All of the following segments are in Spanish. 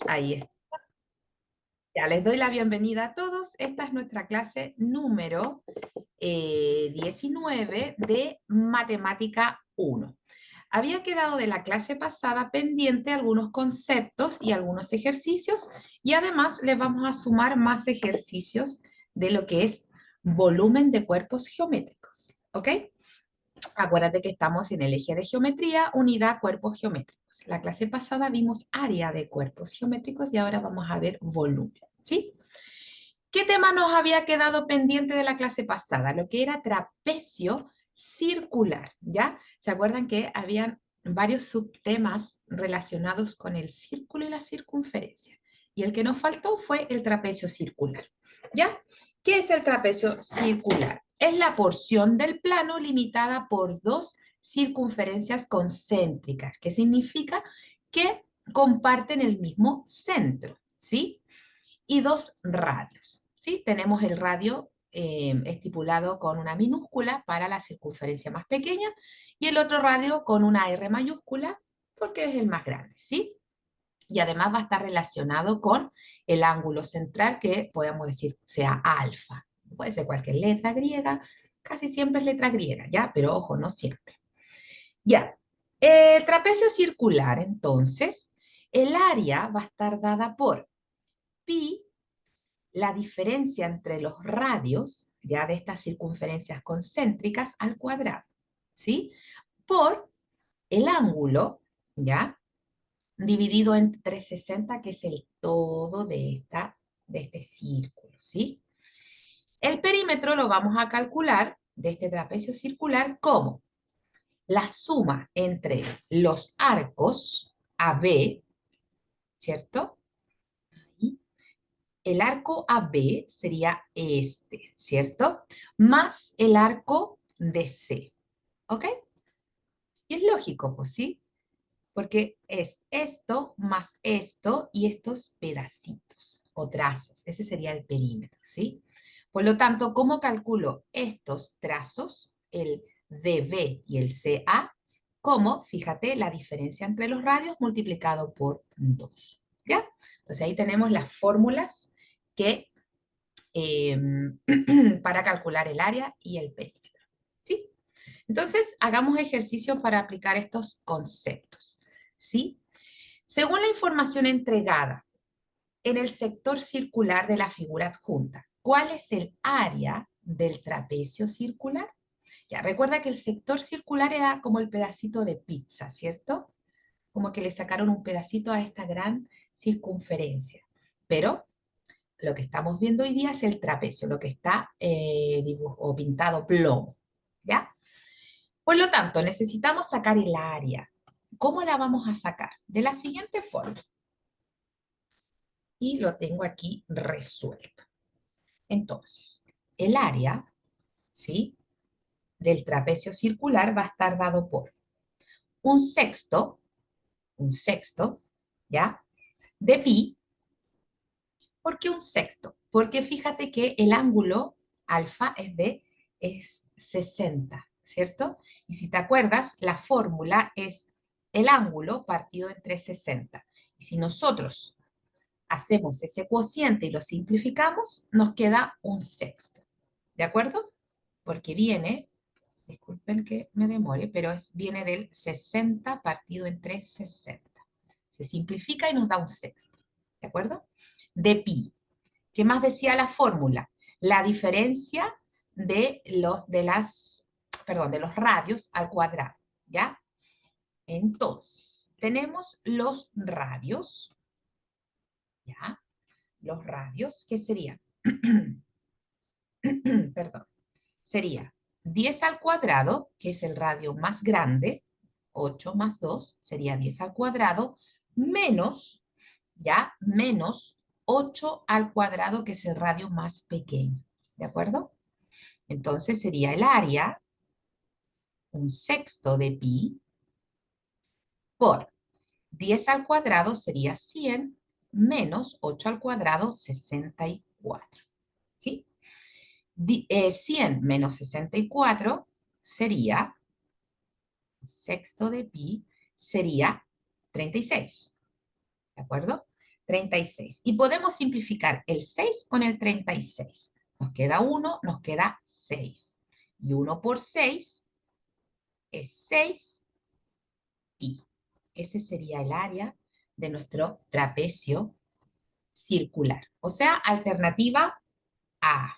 Ahí está. Ya les doy la bienvenida a todos. Esta es nuestra clase número 19 de Matemática 1. Había quedado de la clase pasada pendiente algunos conceptos y algunos ejercicios y además les vamos a sumar más ejercicios de lo que es volumen de cuerpos geométricos. ¿Ok? Acuérdate que estamos en el eje de geometría, unidad, cuerpos geométricos. La clase pasada vimos área de cuerpos geométricos y ahora vamos a ver volumen, ¿sí? ¿Qué tema nos había quedado pendiente de la clase pasada? Lo que era trapecio circular, ¿ya? ¿Se acuerdan que habían varios subtemas relacionados con el círculo y la circunferencia? Y el que nos faltó fue el trapecio circular, ¿ya? ¿Qué es el trapecio circular? Es la porción del plano limitada por dos circunferencias concéntricas, que significa que comparten el mismo centro, ¿sí? Y dos radios, ¿sí? Tenemos el radio estipulado con una minúscula para la circunferencia más pequeña y el otro radio con una R mayúscula porque es el más grande, ¿sí? Y además va a estar relacionado con el ángulo central que podemos decir sea alfa. Puede ser cualquier letra griega, casi siempre es letra griega, ¿ya? Pero ojo, no siempre. Ya, trapecio circular, entonces, el área va a estar dada por pi, la diferencia entre los radios, ya de estas circunferencias concéntricas al cuadrado, ¿sí? Por el ángulo, ¿ya? Dividido en 360, que es el todo de este círculo, ¿sí? El perímetro lo vamos a calcular de este trapecio circular como la suma entre los arcos AB, ¿cierto? El arco AB sería este, ¿cierto? Más el arco DC, ¿ok? Y es lógico, pues sí, porque es esto más esto y estos pedacitos o trazos. Ese sería el perímetro, ¿sí? Por lo tanto, ¿cómo calculo estos trazos, el DB y el CA? Como, fíjate, la diferencia entre los radios multiplicado por 2, ¿ya? Entonces ahí tenemos las fórmulas que eh, para calcular el área y el perímetro, ¿sí? Entonces, hagamos ejercicios para aplicar estos conceptos, ¿sí? Según la información entregada en el sector circular de la figura adjunta, ¿cuál es el área del trapecio circular? Ya, recuerda que el sector circular era como el pedacito de pizza, ¿cierto? Como que le sacaron un pedacito a esta gran circunferencia. Pero lo que estamos viendo hoy día es el trapecio, lo que está o pintado plomo, ¿ya? Por lo tanto, necesitamos sacar el área. ¿Cómo la vamos a sacar? De la siguiente forma. Y lo tengo aquí resuelto. Entonces, el área, ¿sí? Del trapecio circular va a estar dado por un sexto, ¿ya? De pi. ¿Por qué un sexto? Porque fíjate que el ángulo alfa es 60, ¿cierto? Y si te acuerdas, la fórmula es el ángulo partido entre 60. Y si nosotros hacemos ese cociente y lo simplificamos, nos queda un sexto. ¿De acuerdo? Porque viene, disculpen que me demore, pero viene del 60 partido entre 60. Se simplifica y nos da un sexto. ¿De acuerdo? De pi. ¿Qué más decía la fórmula? La diferencia de los radios al cuadrado, ¿ya? Entonces, tenemos los radios, ¿ya? Los radios, ¿qué serían? Perdón, sería 10 al cuadrado, que es el radio más grande, 8 más 2 sería 10 al cuadrado, menos, ¿ya? Menos 8 al cuadrado, que es el radio más pequeño, ¿de acuerdo? Entonces sería el área, un sexto de pi, por 10 al cuadrado sería 100, menos 8 al cuadrado, 64, ¿sí? 100 menos 64 sería, sexto de pi, sería 36, ¿de acuerdo? 36. Y podemos simplificar el 6 con el 36. Nos queda 1, nos queda 6. Y 1 por 6 es 6 pi. Ese sería el área de nuestro trapecio circular. O sea, alternativa A.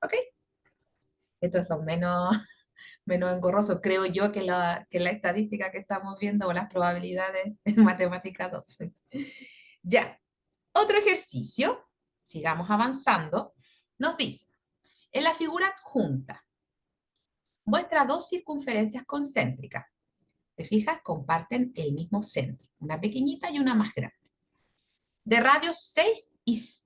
¿Ok? Estos son menos engorrosos, creo yo, que la estadística que estamos viendo o las probabilidades en matemática 12. Ya, otro ejercicio, sigamos avanzando, nos dice, en la figura adjunta, muestra dos circunferencias concéntricas. ¿Te fijas? Comparten el mismo centro, una pequeñita y una más grande. De radio 3 y 6,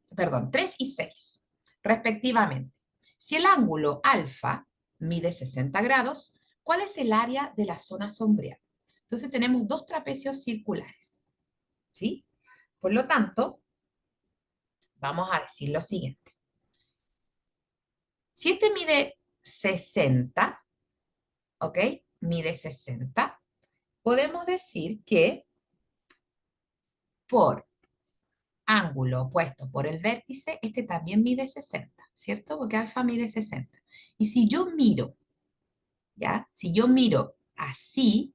respectivamente. Si el ángulo alfa mide 60 grados, ¿cuál es el área de la zona sombreada? Entonces tenemos dos trapecios circulares, ¿sí? Por lo tanto, vamos a decir lo siguiente. Si este mide 60, ¿ok? Mide 60, podemos decir que por ángulo opuesto por el vértice, este también mide 60, ¿cierto? Porque alfa mide 60. Y si yo miro, ¿ya? Si yo miro así,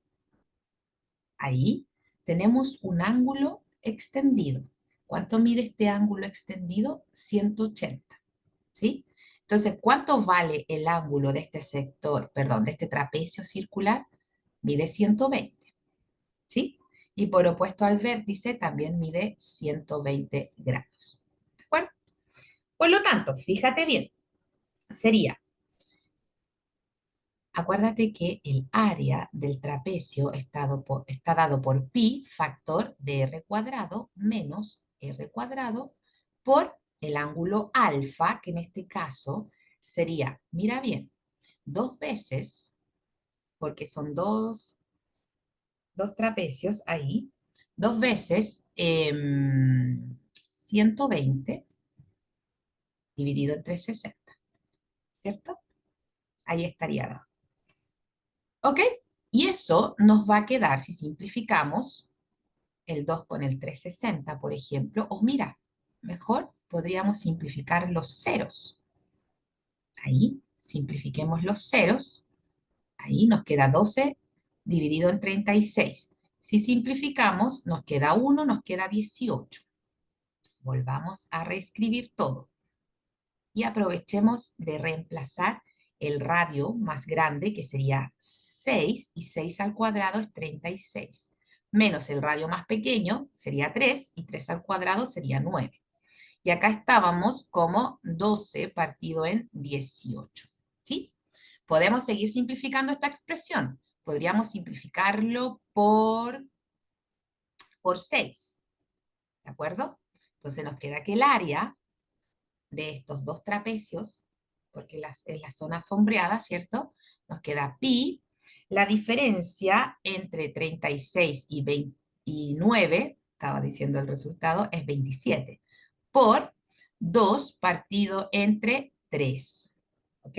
ahí, tenemos un ángulo extendido. ¿Cuánto mide este ángulo extendido? 180, ¿sí? Entonces, ¿cuánto vale el ángulo de este sector, perdón, de este trapecio circular? Mide 120, ¿sí? Y por opuesto al vértice también mide 120 grados. ¿De acuerdo? Por lo tanto, fíjate bien, sería, acuérdate que el área del trapecio está dado por pi, factor de r cuadrado, menos r cuadrado, por el ángulo alfa, que en este caso sería, mira bien, dos veces, porque son dos trapecios ahí, dos veces 120 dividido entre 60, ¿cierto? Ahí estaría dado. ¿Ok? Y eso nos va a quedar, si simplificamos, el 2 con el 360, por ejemplo, o mira, mejor podríamos simplificar los ceros. Ahí, simplifiquemos los ceros. Ahí nos queda 12 dividido en 36. Si simplificamos, nos queda 1, nos queda 18. Volvamos a reescribir todo. Y aprovechemos de reemplazar el radio más grande, que sería 6, y 6 al cuadrado es 36, menos el radio más pequeño, sería 3, y 3 al cuadrado sería 9. Y acá estábamos como 12 partido en 18, ¿sí? Podemos seguir simplificando esta expresión. Podríamos simplificarlo por 6, ¿de acuerdo? Entonces nos queda que el área de estos dos trapecios, porque es la zona sombreada, ¿cierto? Nos queda pi. La diferencia entre 36 y 29, estaba diciendo el resultado, es 27, por 2 partido entre 3. ¿Ok?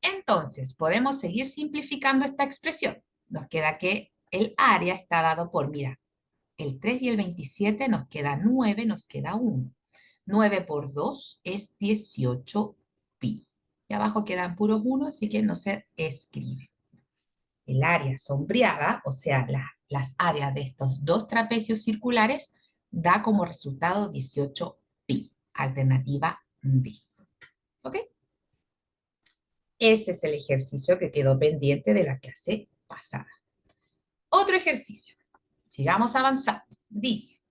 Entonces, podemos seguir simplificando esta expresión. Nos queda que el área está dado por, mira, el 3 y el 27 nos queda 9, nos queda 1. 9 por 2 es 18 pi. Y abajo quedan puros 1, así que no se escribe. El área sombreada, o sea, las áreas de estos dos trapecios circulares, da como resultado 18 pi. Alternativa D. ¿Ok? Ese es el ejercicio que quedó pendiente de la clase pasada. Otro ejercicio. Sigamos avanzando. Dice,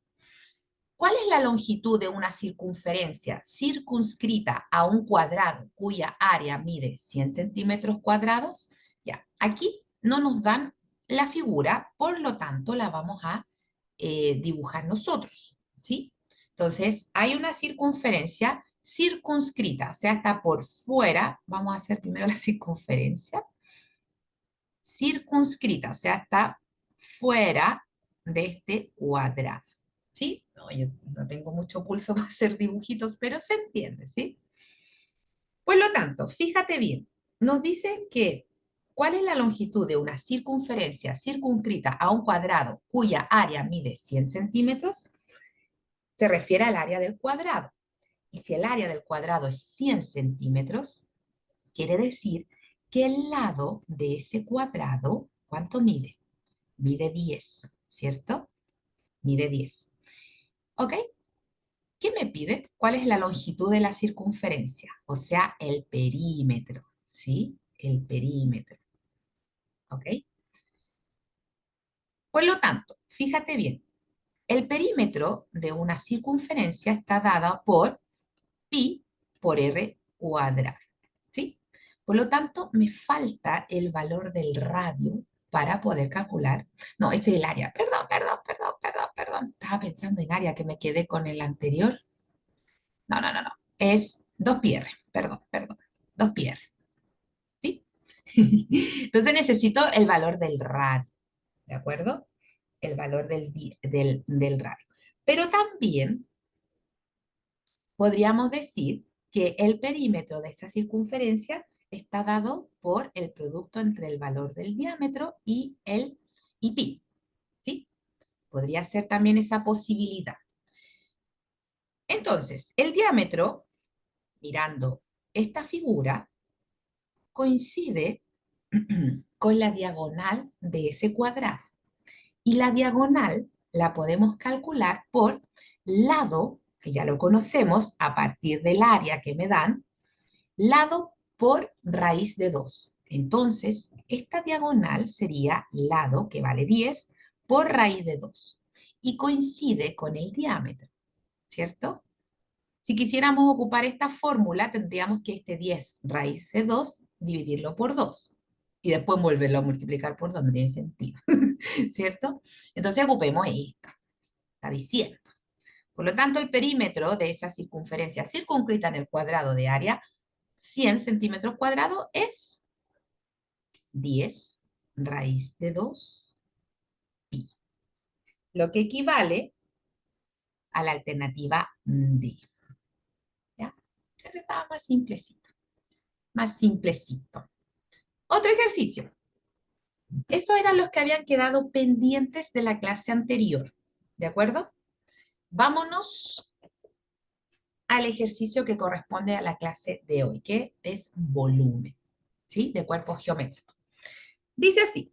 ¿cuál es la longitud de una circunferencia circunscrita a un cuadrado cuya área mide 100 centímetros cuadrados? Ya, aquí no nos dan la figura, por lo tanto la vamos a dibujar nosotros, ¿sí? Entonces, hay una circunferencia circunscrita, o sea, está por fuera. Vamos a hacer primero la circunferencia. Circunscrita, o sea, está fuera de este cuadrado. ¿Sí? No, yo no tengo mucho pulso para hacer dibujitos, pero se entiende, ¿sí? Por lo tanto, fíjate bien, nos dice que ¿cuál es la longitud de una circunferencia circunscrita a un cuadrado cuya área mide 100 centímetros? se refiere al área del cuadrado. Y si el área del cuadrado es 100 centímetros, quiere decir que el lado de ese cuadrado, ¿cuánto mide? Mide 10, ¿cierto? Mide 10. ¿Ok? ¿Qué me pide? ¿Cuál es la longitud de la circunferencia? O sea, el perímetro, ¿sí? El perímetro, ¿ok? Por lo tanto, fíjate bien, el perímetro de una circunferencia está dada por pi por r cuadrado, ¿sí? Por lo tanto, me falta el valor del radio para poder calcular. No, ese es el área. Perdón. Estaba pensando en área que me quedé con el anterior. No. Es 2πr, perdón. 2πr, ¿sí? Entonces necesito el valor del radio, ¿de acuerdo? El valor del radio. Pero también podríamos decir que el perímetro de esa circunferencia está dado por el producto entre el valor del diámetro y pi, ¿sí? Podría ser también esa posibilidad. Entonces, el diámetro, mirando esta figura, coincide con la diagonal de ese cuadrado. Y la diagonal la podemos calcular por lado, que ya lo conocemos a partir del área que me dan, lado por raíz de 2. Entonces, esta diagonal sería lado, que vale 10, por raíz de 2. Y coincide con el diámetro, ¿cierto? Si quisiéramos ocupar esta fórmula, tendríamos que este 10 raíz de 2 dividirlo por 2 y después volverlo a multiplicar por 2, no tiene sentido, ¿cierto? Entonces ocupemos esta, está diciendo. Por lo tanto, el perímetro de esa circunferencia circunscrita en el cuadrado de área 100 centímetros cuadrados es 10 raíz de 2 pi, lo que equivale a la alternativa D. ¿Ya? Eso estaba más simplecito, más simplecito. Otro ejercicio. Esos eran los que habían quedado pendientes de la clase anterior. ¿De acuerdo? Vámonos al ejercicio que corresponde a la clase de hoy, que es volumen, ¿sí? De cuerpo geométrico. Dice así.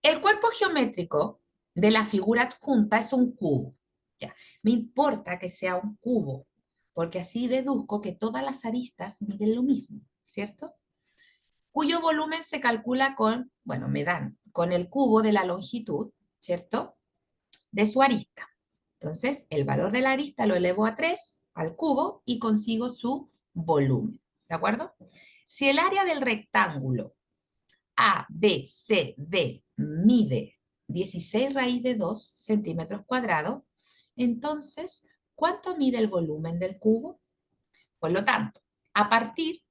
El cuerpo geométrico de la figura adjunta es un cubo. Ya. Me importa que sea un cubo, porque así deduzco que todas las aristas miden lo mismo, ¿cierto? Cuyo volumen se calcula con, bueno, me dan, con el cubo de la longitud, ¿cierto? De su arista. Entonces, el valor de la arista lo elevo a 3 al cubo y consigo su volumen, ¿de acuerdo? Si el área del rectángulo A, B, C, D mide 16 raíz de 2 centímetros cuadrados, entonces, ¿cuánto mide el volumen del cubo? Por lo tanto, a partir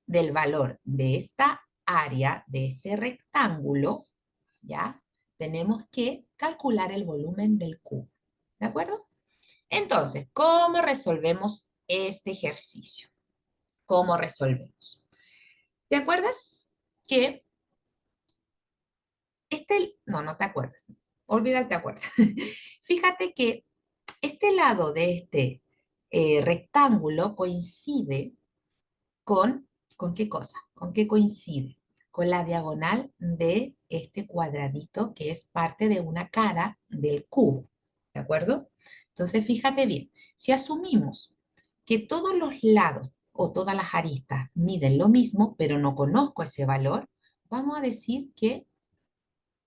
del valor de esta área, de este rectángulo, ¿ya? Tenemos que calcular el volumen del cubo, ¿de acuerdo? Entonces, ¿cómo resolvemos este ejercicio? ¿Cómo resolvemos? ¿Te acuerdas que no te acuerdas, olvídate, te acuerdas. Fíjate que este lado de este rectángulo coincide ¿con qué cosa? ¿Con qué coincide? Con la diagonal de este cuadradito que es parte de una cara del cubo, ¿de acuerdo? Entonces, fíjate bien, si asumimos que todos los lados o todas las aristas miden lo mismo, pero no conozco ese valor, vamos a decir que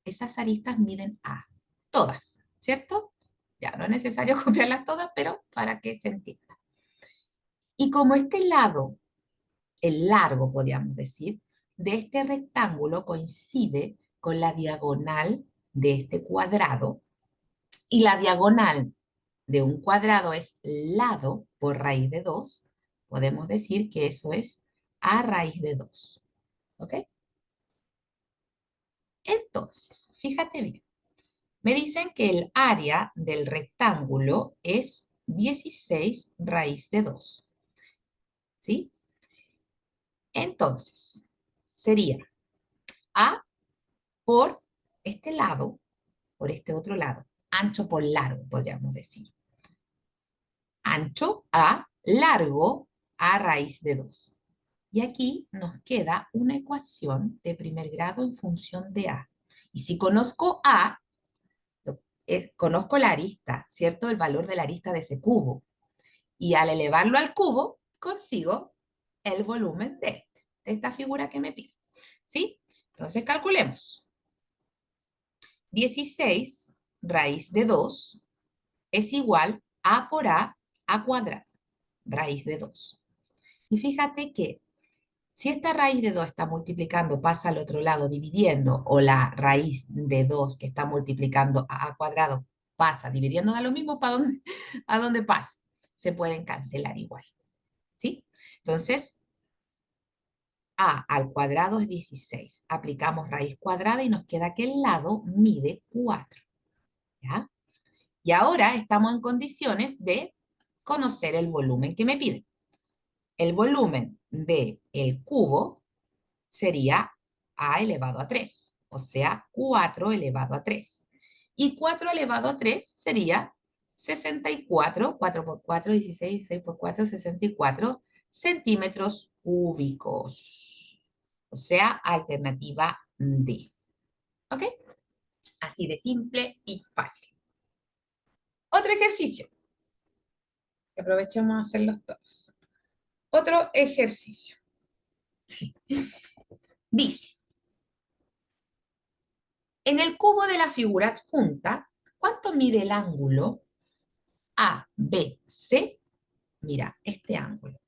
esas aristas miden A, todas, ¿cierto? Ya no es necesario copiarlas todas, pero para que se entienda. Y como este lado, el largo, podríamos decir, de este rectángulo coincide con la diagonal de este cuadrado, y la diagonal de un cuadrado es lado por raíz de 2, podemos decir que eso es a raíz de 2. ¿Ok? Entonces, fíjate bien. Me dicen que el área del rectángulo es 16 raíz de 2. ¿Sí? Entonces, sería A por este lado, por este otro lado. Ancho por largo, podríamos decir. Ancho a largo a raíz de 2. Y aquí nos queda una ecuación de primer grado en función de A. Y si conozco A, conozco la arista, ¿cierto? El valor de la arista de ese cubo. Y al elevarlo al cubo, consigo el volumen de esta figura que me pide. ¿Sí? Entonces calculemos. 16 raíz de 2 es igual a por A cuadrado, raíz de 2. Y fíjate que si esta raíz de 2 está multiplicando, pasa al otro lado dividiendo, o la raíz de 2 que está multiplicando a cuadrado pasa dividiendo, da lo mismo para dónde, a dónde pasa. Se pueden cancelar igual. ¿Sí? Entonces, a al cuadrado es 16. Aplicamos raíz cuadrada y nos queda que el lado mide 4. ¿Ya? Y ahora estamos en condiciones de conocer el volumen que me pide. El volumen del cubo sería a elevado a 3, o sea, 4 elevado a 3. Y 4 elevado a 3 sería 64, 4 por 4, 16, 6 por 4, 64 centímetros cúbicos. O sea, alternativa D. ¿Ok? Así de simple y fácil. Otro ejercicio. Aprovechemos a hacerlos todos. Otro ejercicio. Dice, en el cubo de la figura adjunta, ¿cuánto mide el ángulo ABC? Mira, este ángulo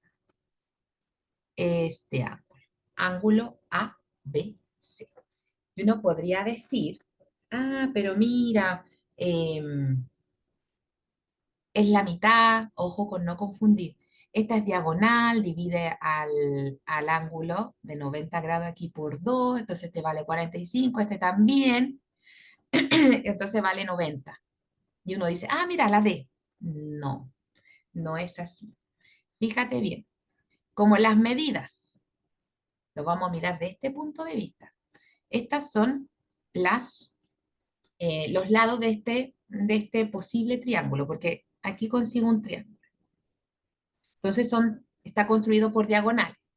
ABC. Y uno podría decir, pero mira, es la mitad, ojo con no confundir. Esta es diagonal, divide al ángulo de 90 grados aquí por 2, entonces este vale 45, este también, entonces vale 90. Y uno dice, mira, la D. No, no es así. Fíjate bien, como las medidas, lo vamos a mirar de este punto de vista. Estas son los lados de este posible triángulo, porque aquí consigo un triángulo. Entonces está construido por diagonales.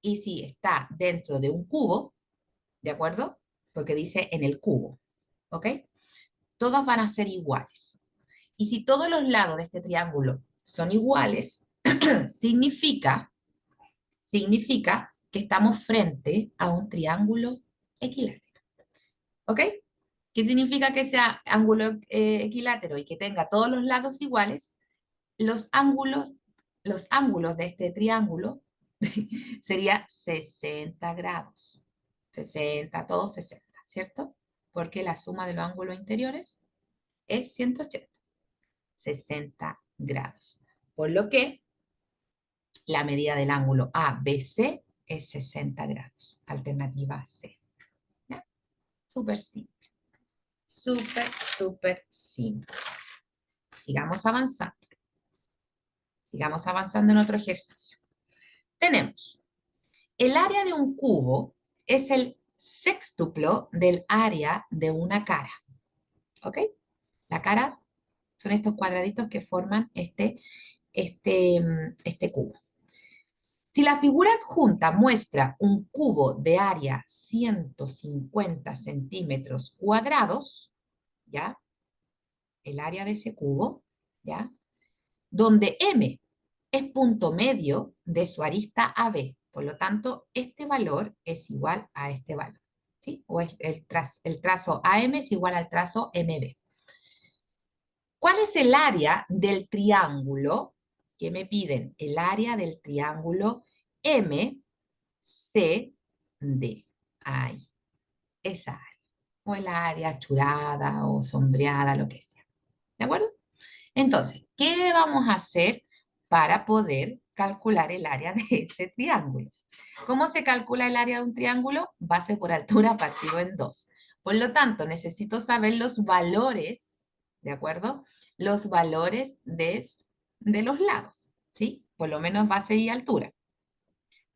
Y si está dentro de un cubo, ¿de acuerdo? Porque dice en el cubo, ¿ok? Todos van a ser iguales. Y si todos los lados de este triángulo son iguales, significa que estamos frente a un triángulo equilátero. ¿Ok? ¿Qué significa que sea ángulo equilátero y que tenga todos los lados iguales? Los ángulos de este triángulo sería 60 grados. 60, todos 60, ¿cierto? Porque la suma de los ángulos interiores es 180. 60 grados. Por lo que la medida del ángulo ABC es 60 grados. Alternativa C. ¿Ya? Súper simple. Súper, súper simple. Sigamos avanzando. Sigamos avanzando en otro ejercicio. Tenemos el área de un cubo es el sextuplo del área de una cara. ¿Ok? La cara son estos cuadraditos que forman este cubo. Si la figura adjunta muestra un cubo de área 150 centímetros cuadrados, ¿ya? El área de ese cubo, ¿ya? Donde M es punto medio de su arista AB. Por lo tanto, este valor es igual a este valor, ¿sí? O el trazo AM es igual al trazo MB. ¿Cuál es el área del triángulo? ¿Qué me piden? El área del triángulo MCD. Ahí, esa área. O el área achurada o sombreada, lo que sea. ¿De acuerdo? Entonces, ¿qué vamos a hacer para poder calcular el área de ese triángulo? ¿Cómo se calcula el área de un triángulo? Base por altura partido en 2. Por lo tanto, necesito saber los valores, ¿de acuerdo? Los valores de los lados, ¿sí? Por lo menos base y altura.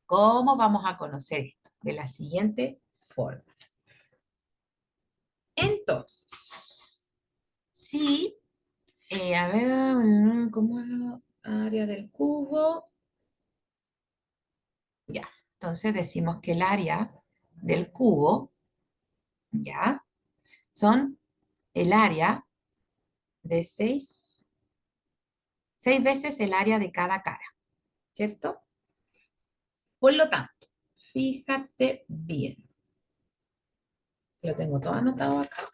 ¿Cómo vamos a conocer esto? De la siguiente forma. Entonces, sí, a ver, ¿cómo es la área del cubo? Ya, entonces decimos que el área del cubo, ya, son el área de 6 veces el área de cada cara, ¿cierto? Por lo tanto, fíjate bien, lo tengo todo anotado acá,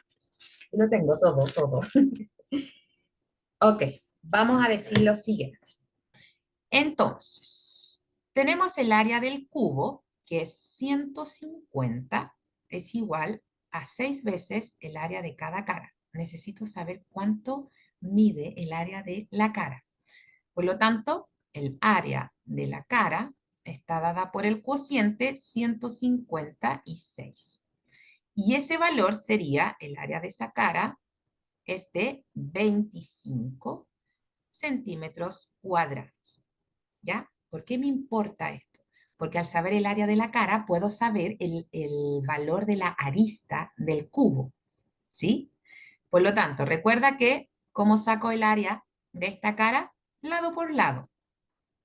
lo tengo todo, todo. Ok, vamos a decir lo siguiente. Entonces, tenemos el área del cubo, que es 150, es igual a 6 veces el área de cada cara. Necesito saber cuánto mide el área de la cara. Por lo tanto, el área de la cara está dada por el cociente 156. Y ese valor sería, el área de esa cara, es de 25 centímetros cuadrados. ¿Ya? ¿Por qué me importa esto? Porque al saber el área de la cara, puedo saber el valor de la arista del cubo, ¿sí? Por lo tanto, recuerda que, ¿cómo saco el área de esta cara? Lado por lado,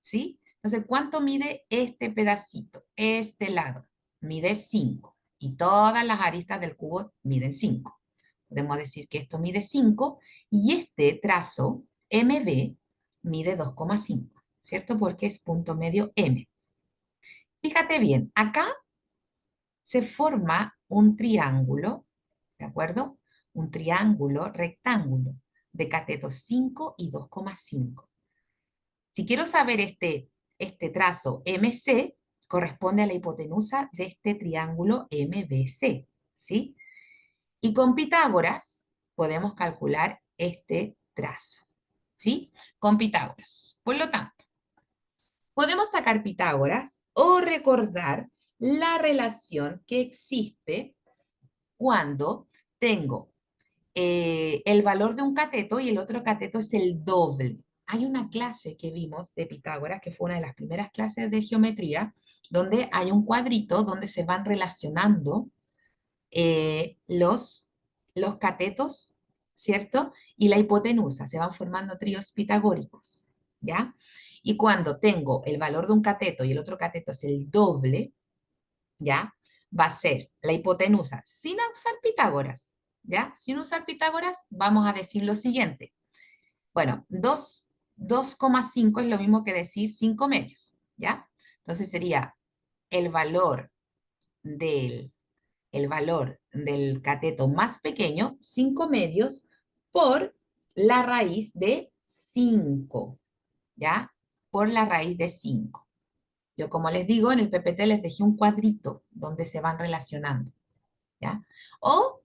¿sí? Entonces, ¿cuánto mide este pedacito? Este lado mide 5 y todas las aristas del cubo miden 5. Podemos decir que esto mide 5 y este trazo MB mide 2,5, ¿cierto? Porque es punto medio M. Fíjate bien, acá se forma un triángulo, ¿de acuerdo? Un triángulo rectángulo de catetos 5 y 2,5. Si quiero saber este trazo MC, corresponde a la hipotenusa de este triángulo MBC, ¿sí? Y con Pitágoras podemos calcular este trazo, ¿sí? Con Pitágoras. Por lo tanto, podemos sacar Pitágoras o recordar la relación que existe cuando tengo el valor de un cateto y el otro cateto es el doble. Hay una clase que vimos de Pitágoras, que fue una de las primeras clases de geometría, donde hay un cuadrito donde se van relacionando los catetos, ¿cierto? Y la hipotenusa, se van formando tríos pitagóricos, ¿ya? Y cuando tengo el valor de un cateto y el otro cateto es el doble, ¿ya? Va a ser la hipotenusa sin usar Pitágoras, ¿ya? Sin usar Pitágoras, vamos a decir lo siguiente. Bueno, 2,5 es lo mismo que decir 5 medios, ¿ya? Entonces sería el valor del el valor del cateto más pequeño, 5 medios, por la raíz de 5, ¿ya? Por la raíz de 5. Yo, como les digo, en el PPT les dejé un cuadrito donde se van relacionando, ¿ya? O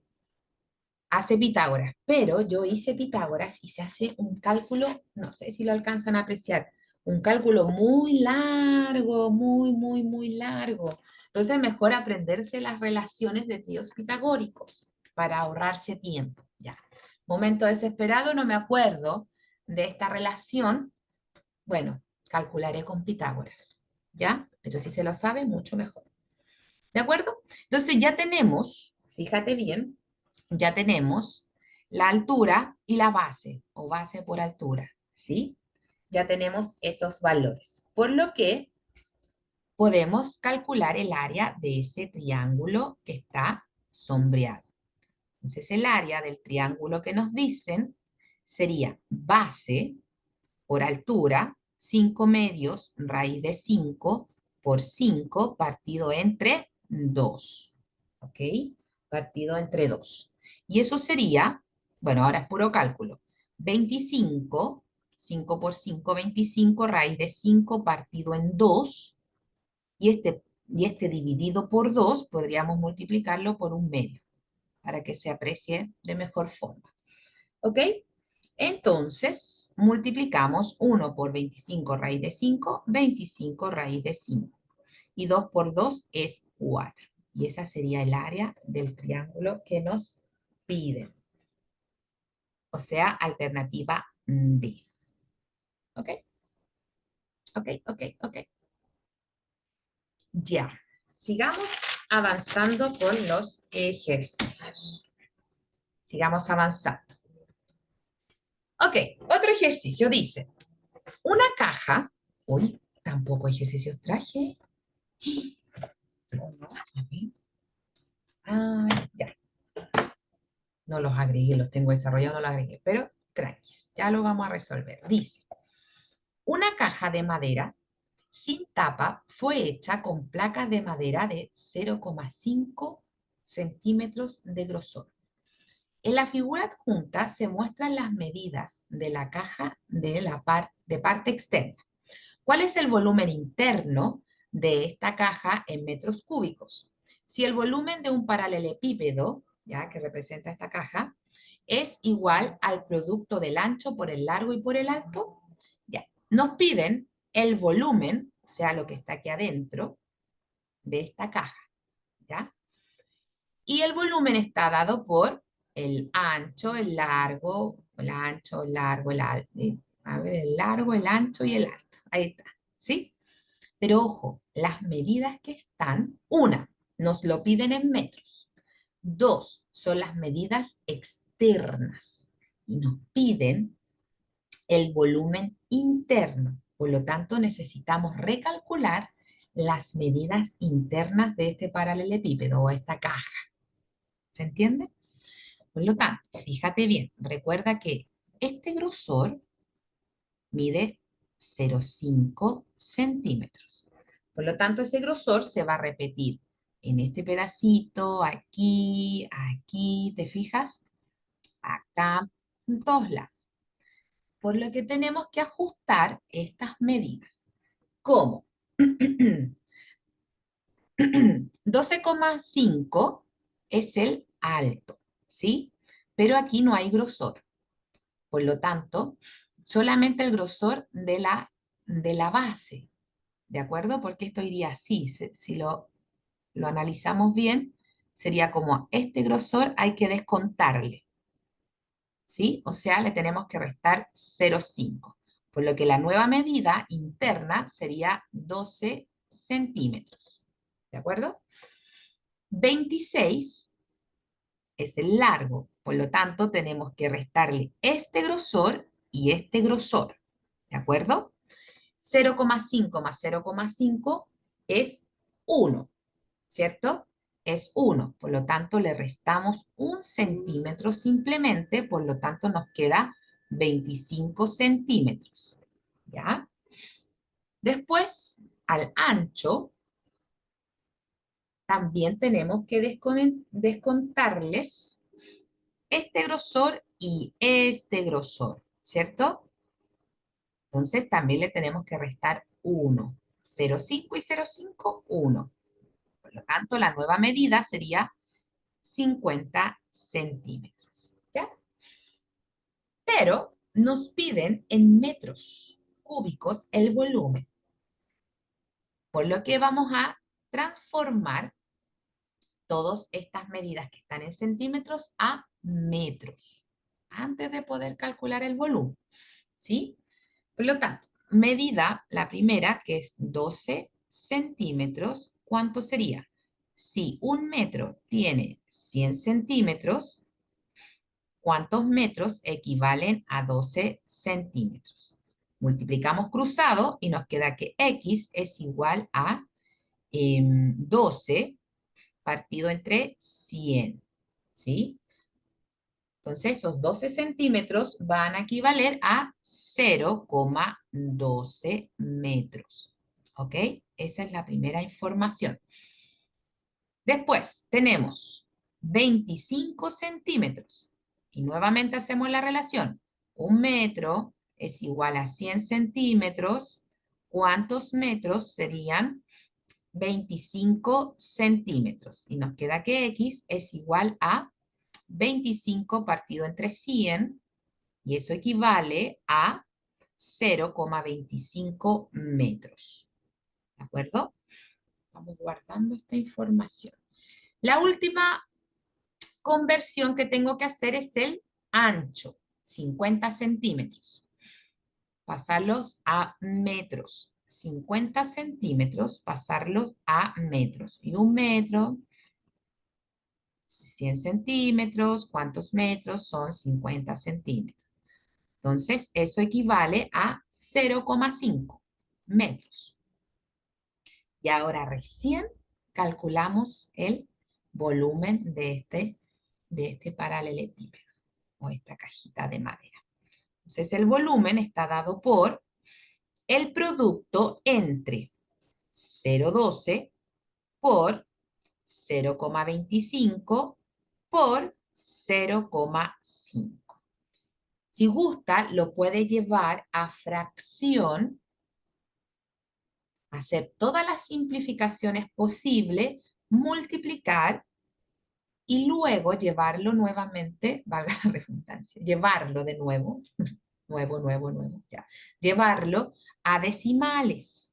hace Pitágoras, pero yo hice Pitágoras y se hace un cálculo, no sé si lo alcanzan a apreciar, un cálculo muy largo, muy largo. Entonces, mejor aprenderse las relaciones de tríos pitagóricos para ahorrarse tiempo, ¿ya? Momento desesperado, no me acuerdo de esta relación, bueno, calcularé con Pitágoras, ¿ya? Pero si se lo sabe, mucho mejor. ¿De acuerdo? Entonces ya tenemos, fíjate bien, ya tenemos la altura y la base, o base por altura, ¿sí? Ya tenemos esos valores, por lo que podemos calcular el área de ese triángulo que está sombreado. Entonces el área del triángulo que nos dicen sería base por altura, 5 medios, raíz de 5 por 5 partido entre 2. ¿Ok? Partido entre 2. Y eso sería, bueno, ahora es puro cálculo, 25, 5 por 5, 25, raíz de 5 partido en 2, y este dividido por 2 podríamos multiplicarlo por un medio, para que se aprecie de mejor forma. ¿Ok? Entonces, multiplicamos 1 por 25 raíz de 5, 25 raíz de 5. Y 2 por 2 es 4. Y esa sería el área del triángulo que nos piden. O sea, alternativa D. ¿Ok? Ok. Ya. Sigamos avanzando con los ejercicios. Sigamos avanzando. Ok, otro ejercicio dice, una caja, uy, tampoco ejercicios traje. No, no, a ver. Ah, ya, no los agregué, los tengo desarrollados, no los agregué, pero tranquis, ya lo vamos a resolver. Dice, una caja de madera sin tapa fue hecha con placas de madera de 0,5 centímetros de grosor. En la figura adjunta se muestran las medidas de la caja de parte externa. ¿Cuál es el volumen interno de esta caja en metros cúbicos? Si el volumen de un paralelepípedo, ya que representa esta caja, es igual al producto del ancho por el largo y por el alto, ya. Nos piden el volumen, o sea, lo que está aquí adentro de esta caja, ¿ya? Y el volumen está dado por el ancho, el largo, el ancho, el largo, el alto. A ver, el largo, el ancho y el alto. Ahí está, ¿sí? Pero ojo, las medidas que están, una, nos lo piden en metros. Dos, son las medidas externas y nos piden el volumen interno. Por lo tanto, necesitamos recalcular las medidas internas de este paralelepípedo o esta caja. ¿Se entiende? Por lo tanto, fíjate bien, recuerda que este grosor mide 0,5 centímetros. Por lo tanto, ese grosor se va a repetir en este pedacito, aquí, aquí, ¿te fijas? Acá, en todos lados. Por lo que tenemos que ajustar estas medidas. ¿Cómo? 12,5 es el alto, ¿sí? Pero aquí no hay grosor. Por lo tanto, solamente el grosor de la base, ¿de acuerdo? Porque esto iría así, si lo analizamos bien, sería como este grosor hay que descontarle, ¿sí? O sea, le tenemos que restar 0,5, por lo que la nueva medida interna sería 12 centímetros, ¿de acuerdo? 26 es el largo, por lo tanto tenemos que restarle este grosor y este grosor, ¿de acuerdo? 0,5 más 0,5 es 1, ¿cierto? Es 1, por lo tanto le restamos 1 centímetro simplemente, por lo tanto nos queda 25 centímetros, ¿ya? Después, al ancho, también tenemos que descontarles este grosor y este grosor, ¿cierto? Entonces también le tenemos que restar 1. 0,5 y 0,5, 1. Por lo tanto, la nueva medida sería 50 centímetros, ¿ya? Pero nos piden en metros cúbicos el volumen, por lo que vamos a transformar todas estas medidas que están en centímetros a metros, antes de poder calcular el volumen, ¿sí? Por lo tanto, medida, la primera, que es 12 centímetros, ¿cuánto sería? Si un metro tiene 100 centímetros, ¿cuántos metros equivalen a 12 centímetros? Multiplicamos cruzado y nos queda que X es igual a 12 partido entre 100, ¿sí? Entonces, esos 12 centímetros van a equivaler a 0,12 metros. ¿Ok? Esa es la primera información. Después tenemos 25 centímetros. Y nuevamente hacemos la relación. Un metro es igual a 100 centímetros. ¿Cuántos metros serían 25 centímetros? Y nos queda que X es igual a 25 partido entre 100, y eso equivale a 0,25 metros. ¿De acuerdo? Vamos guardando esta información. La última conversión que tengo que hacer es el ancho, 50 centímetros. Pasarlos a metros. 50 centímetros, pasarlos a metros. Y un metro, 100 centímetros, ¿cuántos metros? Son 50 centímetros. Entonces, eso equivale a 0,5 metros. Y ahora recién calculamos el volumen de este paralelepípedo o esta cajita de madera. Entonces, el volumen está dado por el producto entre 0,12 por 0,25 por 0,5. Si gusta, lo puede llevar a fracción, hacer todas las simplificaciones posibles, multiplicar y luego llevarlo nuevamente, valga la redundancia, llevarlo de nuevo, nuevo, ya, llevarlo a decimales,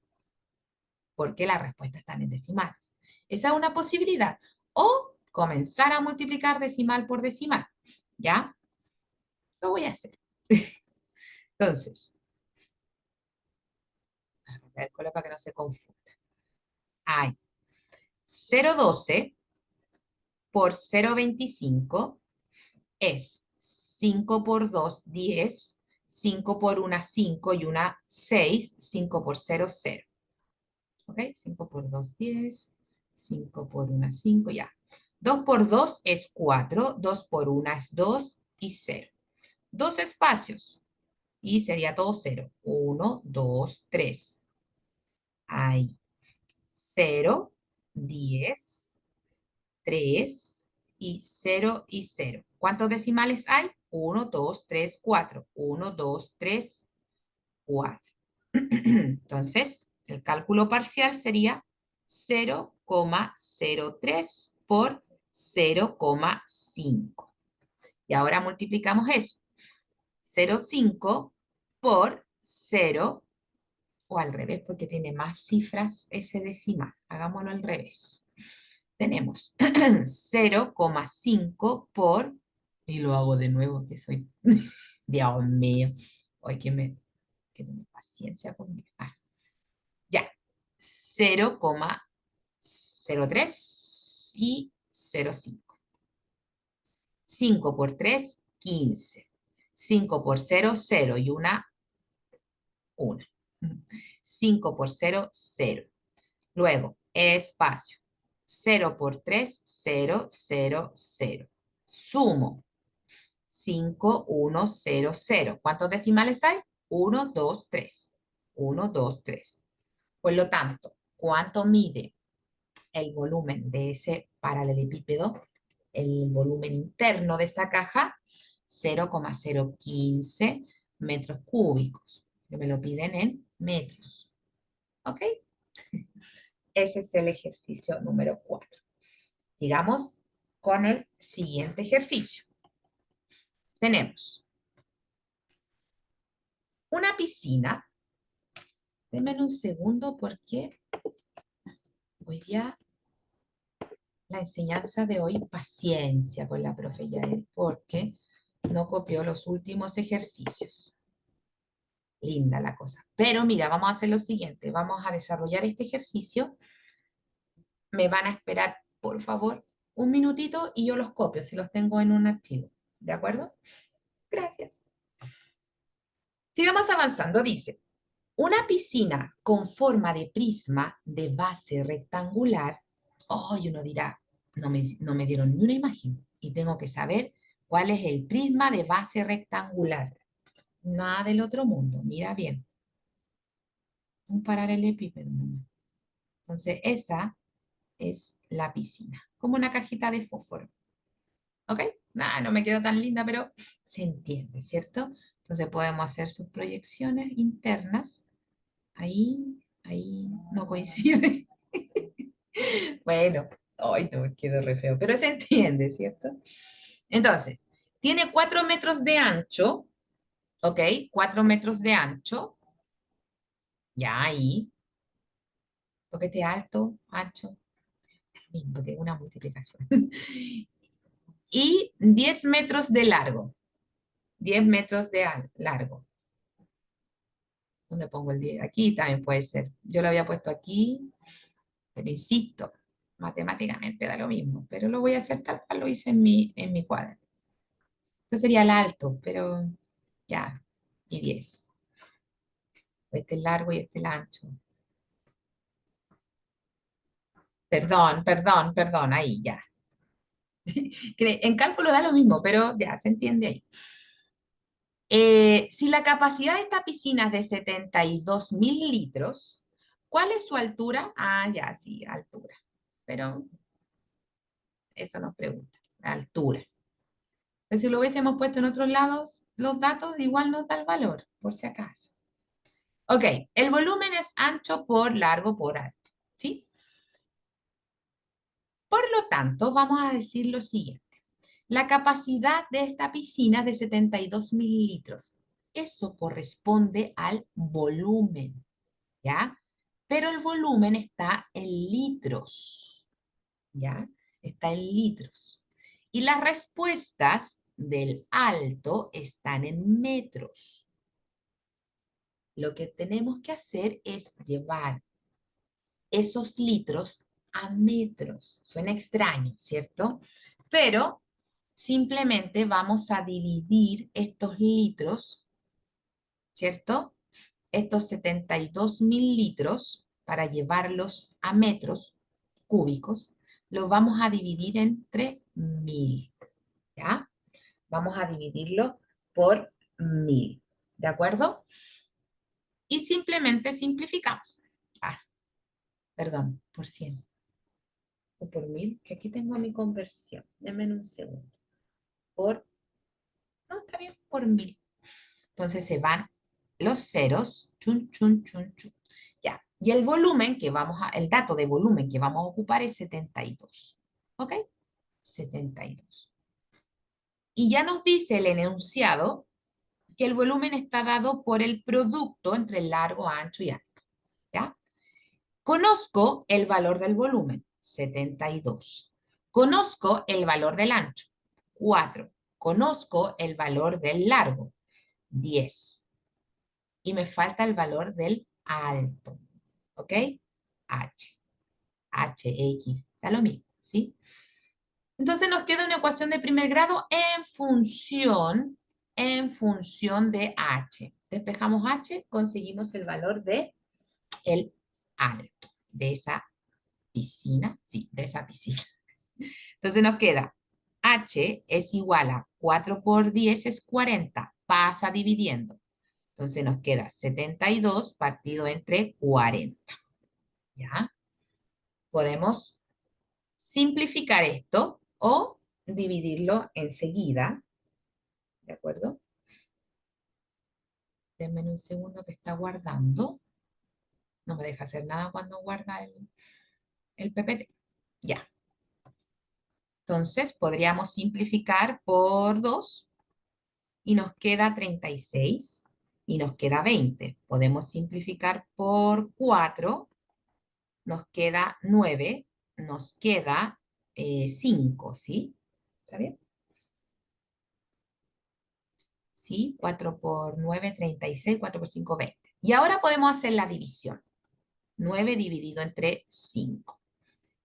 porque las respuestas están en decimales. Esa es una posibilidad. O comenzar a multiplicar decimal por decimal, ¿ya? Lo voy a hacer. Entonces, a ver, para que no se confunda. Hay 0,12 por 0,25 es 5 por 2, 10, 5 por 1, 5 y una 6, 5 por 0, 0. ¿Ok? 5 por 2, 10, 5 por 1, 5, ya. 2 por 2 es 4, 2 por 1 es 2 y 0. Dos espacios y sería todo 0. 1, 2, 3. Ahí. 0, 10, 3 y 0 y 0. ¿Cuántos decimales hay? 1, 2, 3, 4. 1, 2, 3, 4. Entonces, el cálculo parcial sería 0,03 por 0,5. Y ahora multiplicamos eso. 0,5 por 0, o al revés, porque tiene más cifras ese decimal. Hagámoslo al revés. Tenemos 0,5 por, y lo hago de nuevo, que soy, Dios mío, hoy que tener paciencia conmigo. Ya, 0,03 y 0,5. 5 por 3, 15. 5 por 0, 0 y una 1. 5 por 0, 0. Luego, espacio. 0 por 3, 0, 0, 0. Sumo. 5, 1, 0, 0. ¿Cuántos decimales hay? 1, 2, 3. 1, 2, 3. Por lo tanto, ¿cuánto mide el volumen de ese paralelepípedo? El volumen interno de esa caja, 0,015 metros cúbicos. Que me lo piden en metros. ¿Ok? Ese es el ejercicio número 4. Sigamos con el siguiente ejercicio. Tenemos una piscina. Denme un segundo porque hoy día la enseñanza de hoy, paciencia con la profe Yael, porque no copió los últimos ejercicios. Linda la cosa. Pero mira, vamos a hacer lo siguiente. Vamos a desarrollar este ejercicio. Me van a esperar, por favor, un minutito y yo los copio si los tengo en un archivo. ¿De acuerdo? Gracias. Sigamos avanzando. Dice, una piscina con forma de prisma de base rectangular. Oh, y uno dirá, no me dieron ni una imagen y tengo que saber cuál es el prisma de base rectangular. Nada del otro mundo, mira bien. Un paralelepípedo. Entonces, esa es la piscina, como una cajita de fósforo. ¿Ok? Nada, no me quedó tan linda, pero se entiende, ¿cierto? Entonces podemos hacer sus proyecciones internas. Ahí no coincide. Bueno, ay, no, quedó re feo, pero se entiende, ¿cierto? Entonces, tiene 4 metros de ancho, ¿ok? 4 metros de ancho, ya ahí, porque esté alto, ancho, porque es una multiplicación. Y 10 metros de largo, 10 metros de largo. ¿Dónde pongo el 10? Aquí también puede ser. Yo lo había puesto aquí, pero insisto, matemáticamente da lo mismo, pero lo voy a hacer tal cual lo hice en mi cuadro. Esto sería el alto, pero ya. y 10. Este es largo y este es ancho. Perdón, perdón, perdón, ahí ya. En cálculo da lo mismo, pero ya se entiende ahí. Si la capacidad de esta piscina es de 72.000 litros, ¿cuál es su altura? Ah, ya, sí, altura. Pero eso nos pregunta, la altura. Pero si lo hubiésemos puesto en otros lados, los datos igual nos da el valor, por si acaso. Ok, el volumen es ancho por largo por alto, ¿sí? Por lo tanto, vamos a decir lo siguiente. La capacidad de esta piscina es de 72.000 litros. Eso corresponde al volumen, ¿ya? Pero el volumen está en litros, ¿ya? Está en litros. Y las respuestas del alto están en metros. Lo que tenemos que hacer es llevar esos litros a metros. Suena extraño, ¿cierto? Pero simplemente vamos a dividir estos litros, ¿cierto? Estos 72.000 litros, para llevarlos a metros cúbicos, los vamos a dividir entre 1.000, ¿ya? Vamos a dividirlo por 1.000, ¿de acuerdo? Y simplemente simplificamos. Ah, perdón, por 100 o por 1.000, que aquí tengo mi conversión. Denme un segundo. Por, no, está bien, por 1.000. Entonces se van los ceros, chun, chun, chun, chun. Ya. Y el volumen que el dato de volumen que vamos a ocupar es 72. ¿Ok? 72. Y ya nos dice el enunciado que el volumen está dado por el producto entre el largo, ancho y alto. ¿Ya? Conozco el valor del volumen, 72. Conozco el valor del ancho, 4. Conozco el valor del largo, 10. Y me falta el valor del alto. ¿Ok? H. HX. Está lo mismo, ¿sí? Entonces nos queda una ecuación de primer grado en función de H. Despejamos H, conseguimos el valor de el alto de esa piscina. Sí, de esa piscina. Entonces nos queda H es igual a 4 por 10 es 40. Pasa dividiendo. Entonces nos queda 72 partido entre 40. ¿Ya? Podemos simplificar esto o dividirlo enseguida. ¿De acuerdo? Denme un segundo que está guardando. No me deja hacer nada cuando guarda el PPT. Ya. Entonces podríamos simplificar por 2 y nos queda 36 y nos queda 20. Podemos simplificar por 4, nos queda 9, nos queda 5, ¿sí? ¿Está bien? ¿Sí? 4 por 9, 36, 4 por 5, 20. Y ahora podemos hacer la división. 9 dividido entre 5.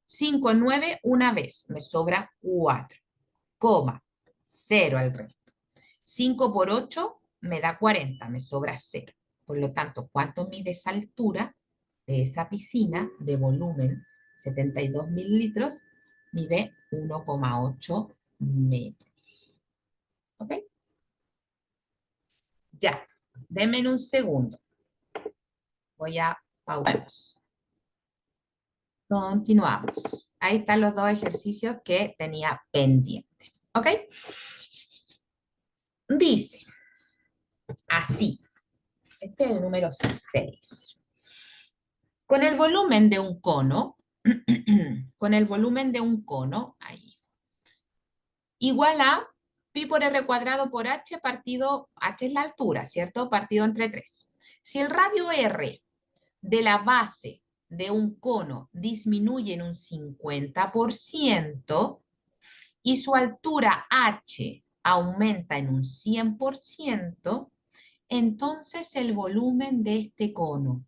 5 en 9 una vez, me sobra 4, coma, 0 al resto. 5 por 8 me da 40, me sobra 0. Por lo tanto, ¿cuánto mide esa altura de esa piscina de volumen 72.000 litros? Mide 1,8 metros. ¿Ok? Ya, denme un segundo. Voy a pausar. Continuamos. Ahí están los dos ejercicios que tenía pendiente. ¿Ok? Dice así. Este es el número 6. Con el volumen de un cono, con el volumen de un cono, ahí, igual a pi por r cuadrado por h partido, h es la altura, ¿cierto? Partido entre 3. Si el radio r de la base de un cono disminuye en un 50% y su altura h aumenta en un 100%, entonces el volumen de este cono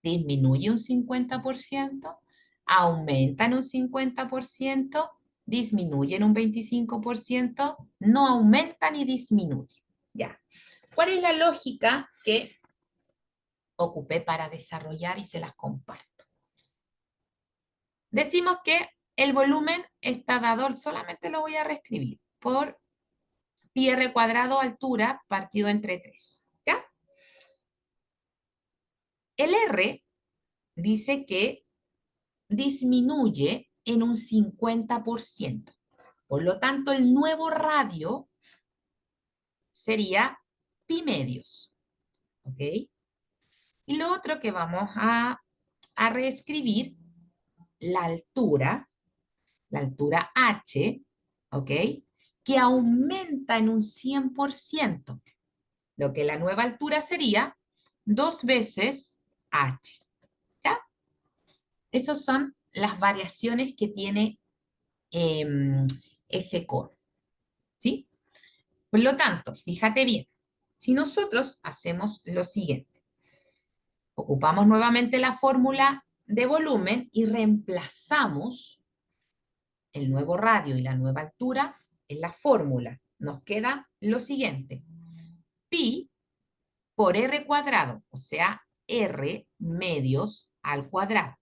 disminuye un 50%, aumenta en un 50%, disminuye en un 25%, no aumenta ni disminuye. Ya. ¿Cuál es la lógica que ocupé para desarrollar y se las comparto? Decimos que el volumen está dado, solamente lo voy a reescribir, por pi r cuadrado altura partido entre 3. ¿Ya? El R dice que disminuye en un 50%. Por lo tanto, el nuevo radio sería pi medios. ¿Ok? Y lo otro que vamos a reescribir, la altura h, ¿ok? Que aumenta en un 100%, lo que la nueva altura sería 2 veces h. ¿Ya? Esas son las variaciones que tiene ese cono. ¿Sí? Por lo tanto, fíjate bien, si nosotros hacemos lo siguiente, ocupamos nuevamente la fórmula de volumen y reemplazamos el nuevo radio y la nueva altura en la fórmula. Nos queda lo siguiente, pi por r cuadrado, o sea, r medios al cuadrado,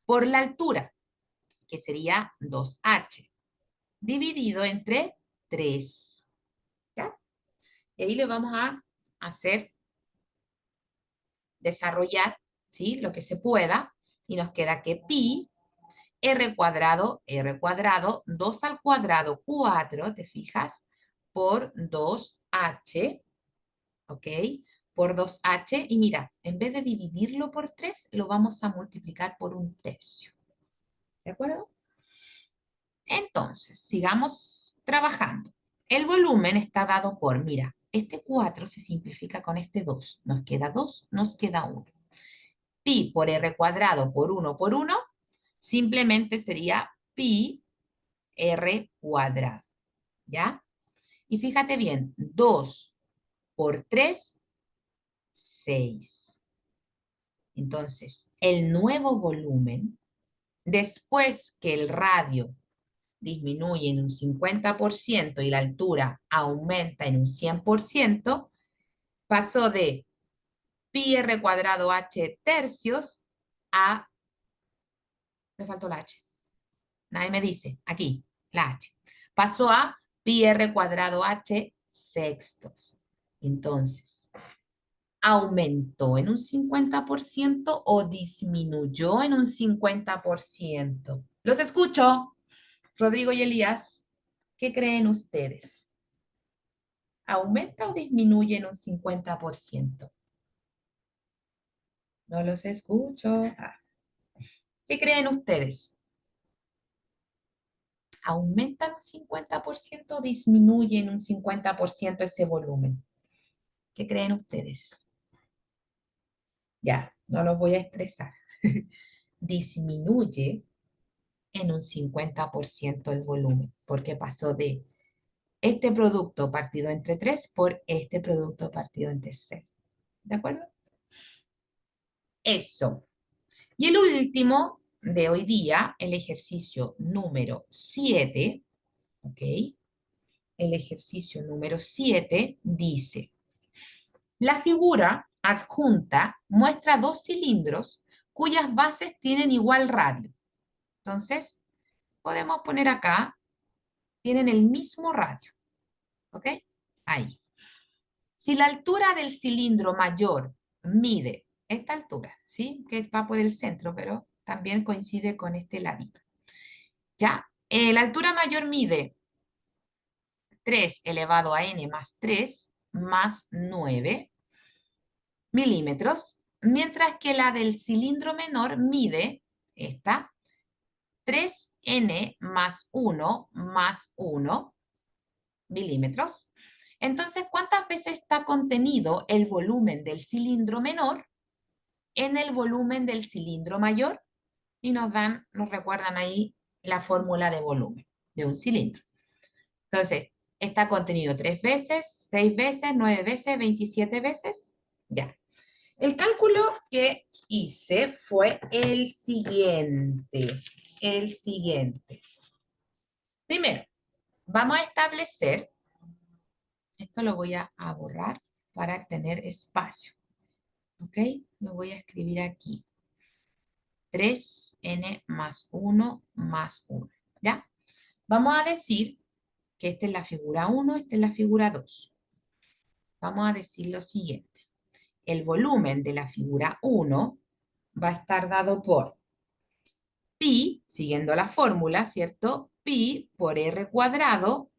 por la altura, que sería 2h, dividido entre 3. ¿Ya? Y ahí le vamos a hacer desarrollar, ¿sí? Lo que se pueda, y nos queda que pi, r cuadrado, 2 al cuadrado, 4, ¿te fijas? Por 2h, ¿ok? Por 2h, y mira, en vez de dividirlo por 3, lo vamos a multiplicar por 1/3. ¿De acuerdo? Entonces, sigamos trabajando. El volumen está dado por, mira, este 4 se simplifica con este 2. Nos queda 2, nos queda 1. Pi por r cuadrado por 1 por 1, simplemente sería pi r cuadrado. ¿Ya? Y fíjate bien, 2 por 3, 6. Entonces, el nuevo volumen, después que el radio disminuye en un 50% y la altura aumenta en un 100%, pasó de pi r cuadrado h tercios a, me faltó la h, nadie me dice, aquí, la h, pasó a pi r cuadrado h sextos. Entonces, ¿aumentó en un 50% o disminuyó en un 50%? Los escucho, Rodrigo y Elías. ¿Qué creen ustedes? ¿Aumenta o disminuye en un 50%? No los escucho. ¿Qué creen ustedes? ¿Aumenta en un 50% o disminuye en un 50% ese volumen? ¿Qué creen ustedes? Ya, no los voy a estresar. Disminuye en un 50% el volumen, porque pasó de este producto partido entre 3 por este producto partido entre 6. ¿De acuerdo? Eso. Y el último de hoy día, el ejercicio número 7, ¿ok? El ejercicio número 7 dice, la figura adjunta muestra dos cilindros cuyas bases tienen igual radio. Entonces, podemos poner acá, tienen el mismo radio, ¿ok? Ahí. Si la altura del cilindro mayor mide esta altura, ¿sí? Que va por el centro, pero también coincide con este ladito. ¿Ya? La altura mayor mide 3 elevado a n más 3 más 9 milímetros, mientras que la del cilindro menor mide, esta, 3n más 1 más 1 milímetros. Entonces, ¿cuántas veces está contenido el volumen del cilindro menor en el volumen del cilindro mayor? Y nos recuerdan ahí la fórmula de volumen de un cilindro. Entonces, está contenido 3 veces, 6 veces, 9 veces, 27 veces. Ya. El cálculo que hice fue el siguiente. El siguiente. Primero, vamos a establecer, esto lo voy a borrar, para tener espacio. ¿Ok? Me voy a escribir aquí. 3n más 1 más 1. ¿Ya? Vamos a decir que esta es la figura 1, esta es la figura 2. Vamos a decir lo siguiente. El volumen de la figura 1 va a estar dado por pi, siguiendo la fórmula, ¿cierto? Pi por r cuadrado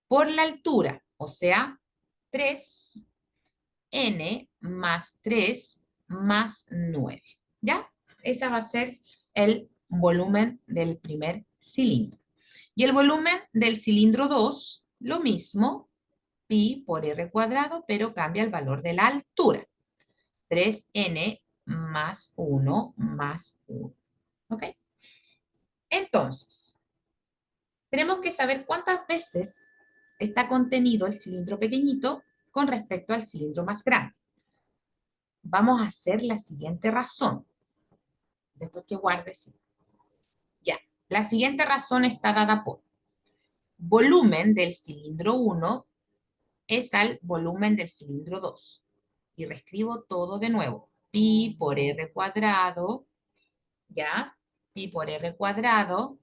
por la altura, o sea, 3n más 3 más 9. ¿Ya? Ese va a ser el volumen del primer cilindro. Y el volumen del cilindro 2, lo mismo, pi por r cuadrado, pero cambia el valor de la altura. 3n más 1 más 1. ¿Ok? Entonces, tenemos que saber cuántas veces está contenido el cilindro pequeñito con respecto al cilindro más grande. Vamos a hacer la siguiente razón. Después que guardes. Ya. La siguiente razón está dada por volumen del cilindro 1 es al volumen del cilindro 2. Y reescribo todo de nuevo. Pi por r cuadrado, ¿ya? Pi por r cuadrado,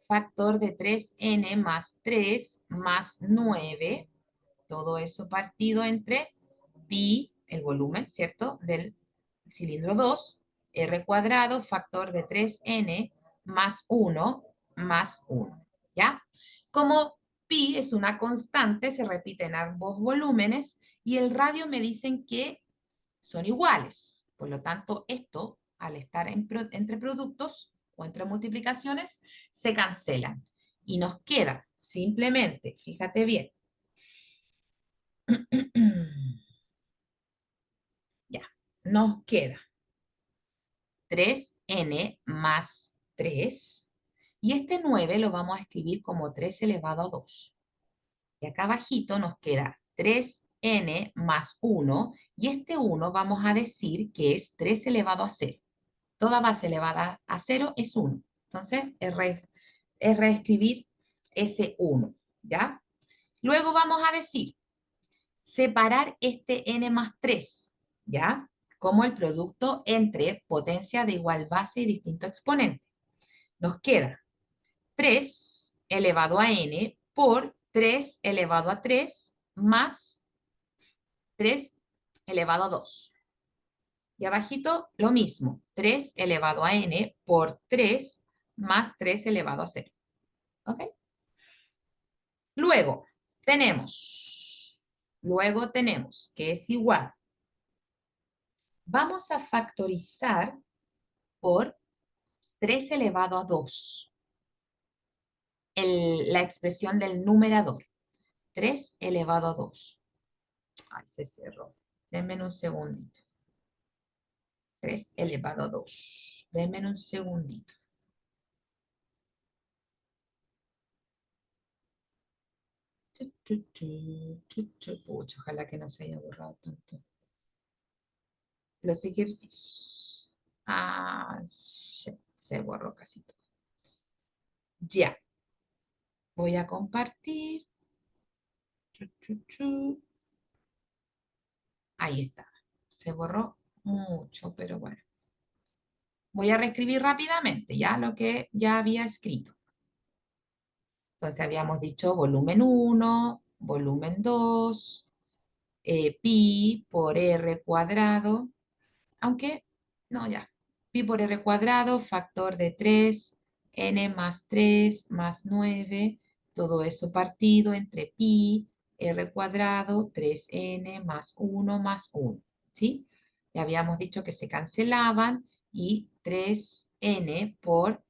factor de 3n más 3 más 9. Todo eso partido entre pi, el volumen, ¿cierto? Del cilindro 2, r cuadrado, factor de 3n más 1 más 1, ¿ya? Como pi es una constante, se repite en ambos volúmenes y el radio me dicen que son iguales. Por lo tanto, esto, al estar entre productos o entre multiplicaciones, se cancelan. Y nos queda simplemente, fíjate bien, ya, nos queda 3n más 3. Y este 9 lo vamos a escribir como 3 elevado a 2. Y acá abajito nos queda 3n más 1. Y este 1 vamos a decir que es 3 elevado a 0. Toda base elevada a 0 es 1. Entonces, es reescribir ese 1. ¿Ya? Luego vamos a decir, separar este n más 3. ¿Ya? Como el producto entre potencia de igual base y distinto exponente. Nos queda 3 elevado a n por 3 elevado a 3 más 3 elevado a 2. Y abajito lo mismo, 3 elevado a n por 3 más 3 elevado a 0. ¿Ok? Luego tenemos que es igual. Vamos a factorizar por 3 elevado a 2. La expresión del numerador. 3 elevado a 2. Ay, se cerró. Denme un segundito. 3 elevado a 2. Denme un segundito. Pucha, ojalá que no se haya borrado tanto. Los ejercicios. Ah, shit, se borró casi todo. Ya. Voy a compartir. Ahí está. Se borró mucho, pero bueno. Voy a reescribir rápidamente ya lo que ya había escrito. Entonces habíamos dicho volumen 1, volumen 2, pi por r cuadrado, aunque, no, ya, pi por r cuadrado, factor de 3, n más 3 más 9, todo eso partido entre pi, r cuadrado, 3n más 1 más 1, ¿sí? Ya habíamos dicho que se cancelaban y 3n por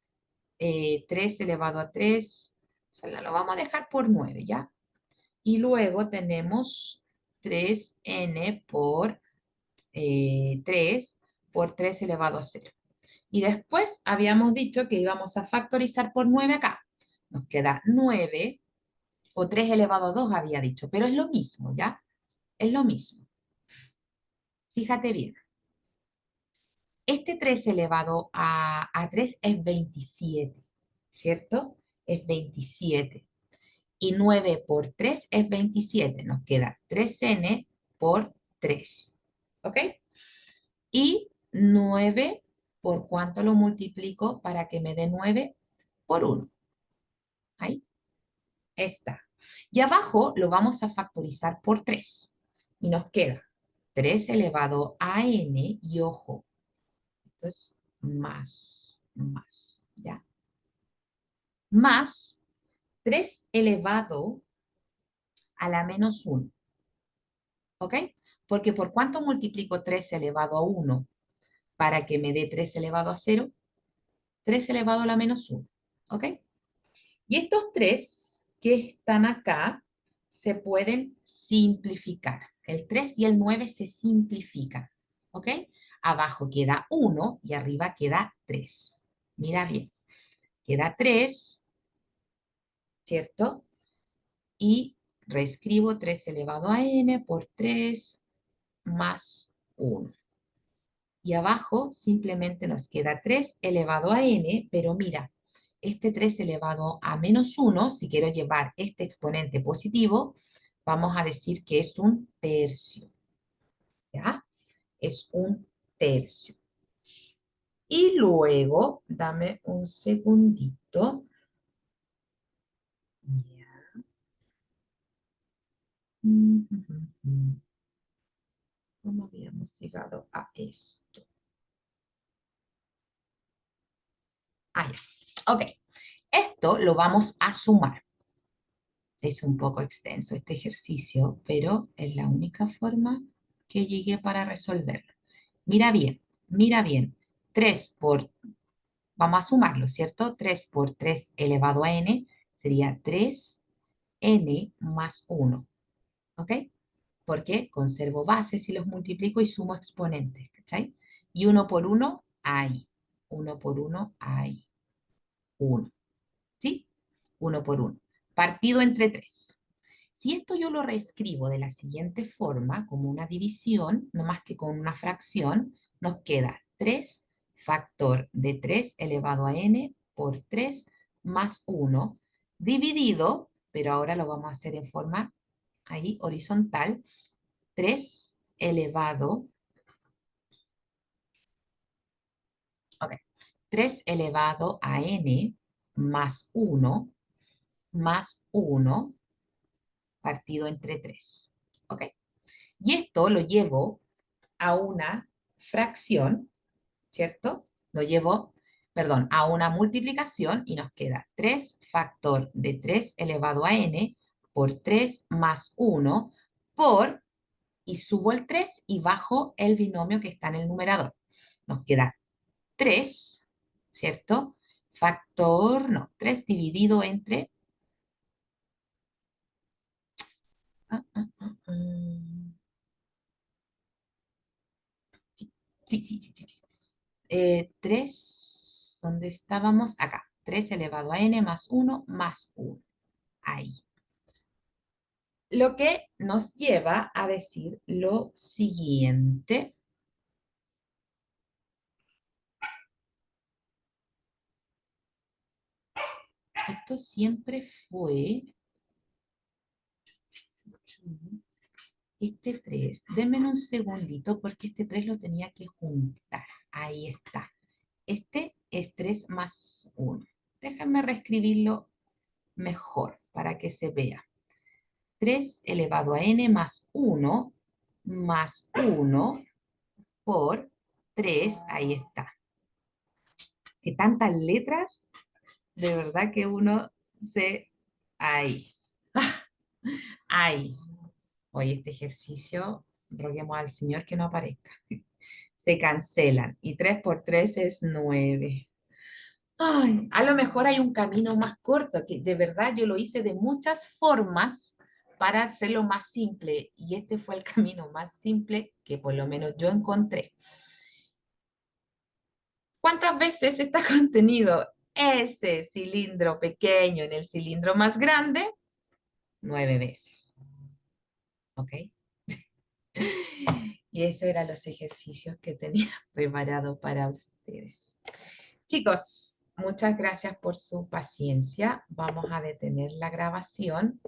3 elevado a 3, o sea, lo vamos a dejar por 9, ¿ya? Y luego tenemos 3n por 3 por 3 elevado a 0. Y después habíamos dicho que íbamos a factorizar por 9 acá. Nos queda 9 o 3 elevado a 2 había dicho, pero es lo mismo, ¿ya? Es lo mismo. Fíjate bien. Este 3 elevado a 3 es 27, ¿cierto? Es 27. Y 9 por 3 es 27. Nos queda 3n por 3. ¿Ok? Y 9, ¿por cuánto lo multiplico para que me dé 9? Por 1. Ahí está. Y abajo lo vamos a factorizar por 3. Y nos queda 3 elevado a n, y ojo, esto es más, ¿ya? Más 3 elevado a la menos 1. ¿Ok? Porque ¿por cuánto multiplico 3 elevado a 1 para que me dé 3 elevado a 0? 3 elevado a la menos 1. ¿Ok? Y estos 3 que están acá se pueden simplificar. El 3 y el 9 se simplifican. ¿Ok? Abajo queda 1 y arriba queda 3. Mira bien. Queda 3, ¿cierto? Y reescribo 3 elevado a n por 3 más 1. Y abajo simplemente nos queda 3 elevado a n, pero mira, este 3 elevado a menos 1, si quiero llevar este exponente positivo, vamos a decir que es un tercio. ¿Ya? Es un tercio. Y luego, dame un segundito. Ya. ¿Cómo habíamos llegado a esto? Ah, ya. Ok. Esto lo vamos a sumar. Es un poco extenso este ejercicio, pero es la única forma que llegué para resolverlo. Mira bien. 3 por, vamos a sumarlo, ¿cierto? 3 por 3 elevado a n sería 3n más 1. ¿Ok? Porque conservo bases y los multiplico y sumo exponentes. ¿Cachai? Y 1 por 1, ahí. 1 por 1, ahí. 1. ¿Sí? 1 por 1. Partido entre 3. Si esto yo lo reescribo de la siguiente forma, como una división, no más que con una fracción, nos queda 3 factor de 3 elevado a n por 3 más 1 dividido, pero ahora lo vamos a hacer en forma ahí horizontal, 3 elevado, ok, 3 elevado a n más 1 partido entre 3. ¿Ok? Y esto lo llevo a una fracción, ¿cierto? Lo llevo, perdón, a una multiplicación y nos queda 3 factor de 3 elevado a n por 3 más 1 por, y subo el 3 y bajo el binomio que está en el numerador. Nos queda 3, ¿cierto? Factor, no, 3 dividido entre... Ah, ah, ah, ah. Sí, sí, sí, sí, sí. 3, ¿dónde estábamos? Acá. 3 elevado a n más 1 más 1. Ahí. Lo que nos lleva a decir lo siguiente. Esto siempre fue este 3. Denme un segundito porque este 3 lo tenía que juntar. Ahí está. Este es 3 más 1. Déjenme reescribirlo mejor para que se vea. 3 elevado a n más 1 por 3, ahí está. Que tantas letras, de verdad que uno se... Ahí. Ahí. Oye, este ejercicio, roguemos al Señor que no aparezca. Se cancelan. Y 3 por 3 es 9. Ay, a lo mejor hay un camino más corto, que de verdad yo lo hice de muchas formas para hacerlo más simple. Y este fue el camino más simple que por lo menos yo encontré. ¿Cuántas veces está contenido ese cilindro pequeño en el cilindro más grande? 9 veces. ¿Ok? Y esos eran los ejercicios que tenía preparado para ustedes. Chicos, muchas gracias por su paciencia. Vamos a detener la grabación.